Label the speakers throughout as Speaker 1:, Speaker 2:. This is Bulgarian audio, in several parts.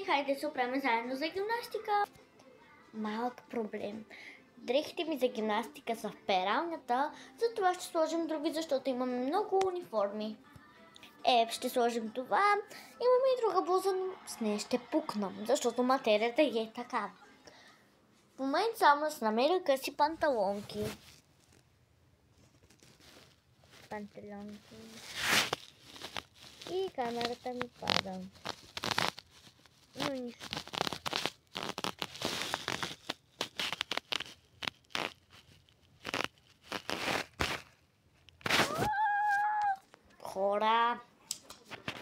Speaker 1: хайде да се оправим заедно за гимнастика. Малък проблем. Дрехите ми за гимнастика са в пералнята, затова ще сложим други, защото имаме много униформи. Ще сложим това. Имаме и друга блуза, но с нея ще пукнам, защото материята е такава. В момент само да се намеря къси панталонки. И камерата ми пада. Но нищо. Хора,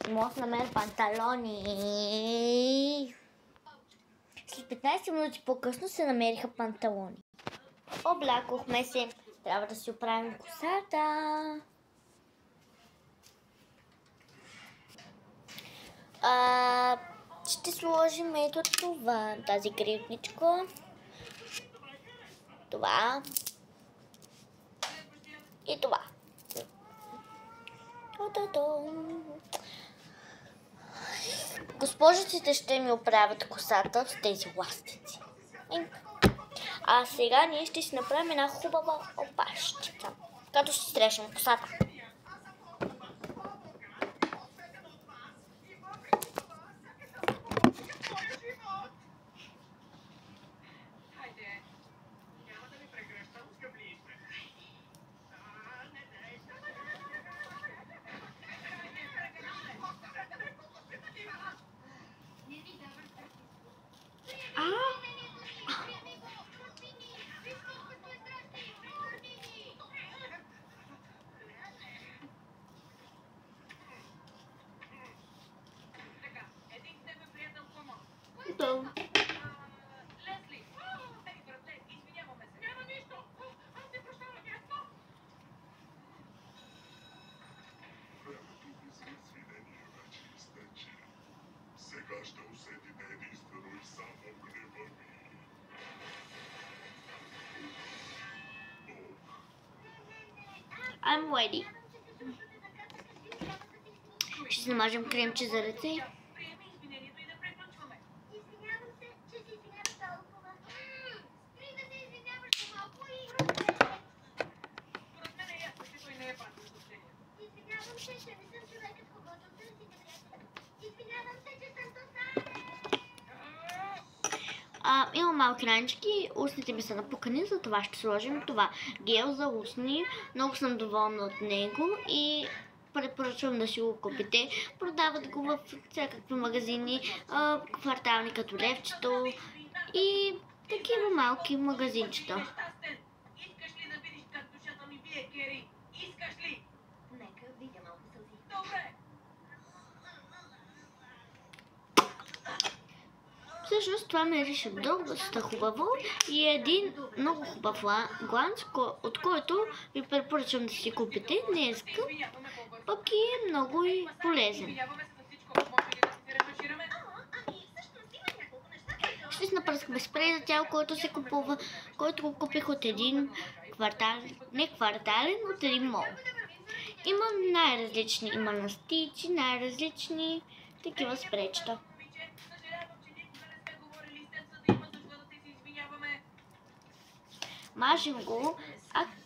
Speaker 1: може да намеря панталони. След 15 минути по-късно се намериха панталони. Облякохме се. Трябва да си оправим косата. Ще сложим ето това, тази гривничка. Това. И това. Госпожиците ще ми оправят косата с тези ластици. А сега ние ще си направим една хубава опашчица, като ще стрежем косата.
Speaker 2: Ще усетите единствено и само гнева ми.
Speaker 1: I'm ready. Ще си намажем кремче за ръце. Имам малки ранички, устните ми са напукани, затова ще сложим това гел за устни. Много съм доволна от него и препоръчвам да си го купите. Продават го в всякакви магазини, квартални като Левчето и такива малки магазинчета.
Speaker 3: Искаш ли да видиш как душата ми бие, Кери? Искаш ли? Нека видя малко сълзи. Добре!
Speaker 1: Всъщност това мирише доста хубаво и е един много хубав гланц, от който ви препоръчвам да си купите. Не е скъп, пък и е много и полезен. Ще си напръскаме спрей за тяло, който се купува, който го купих от един квартален, от един мол. Има най-различни, има настичи, най-различни такива спречета. Мажем го,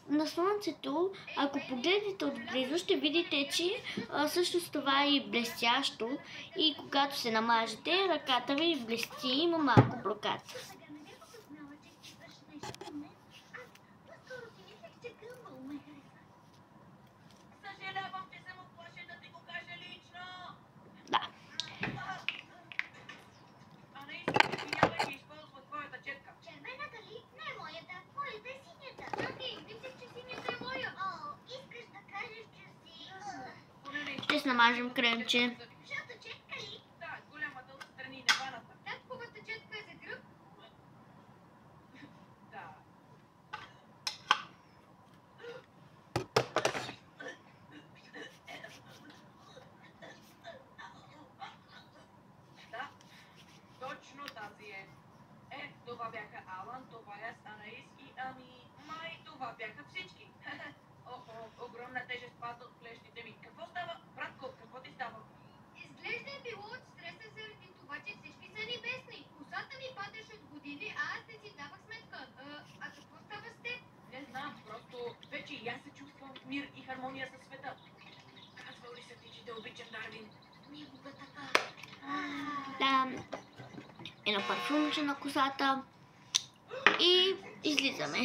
Speaker 1: на слънцето, ако погледнете отблизо, ще видите, че също това е и блестящо и когато се намажете, ръката ви блести, има малко блокад. Да. Ще се намажем кремче.
Speaker 3: Точно тази е. Това бяха Алан, това е Анаис и май това бяха всички. Огромна тежест пада от плещите ми. Какво става? Братко, какво ти става?
Speaker 4: Изглежда е било от стреса заради това, че всички са ни
Speaker 3: хармония със света. Казвал ли са ти, че те обичам, Дарвин? Никога така.
Speaker 1: Да, едно парфумче на косата и излизаме.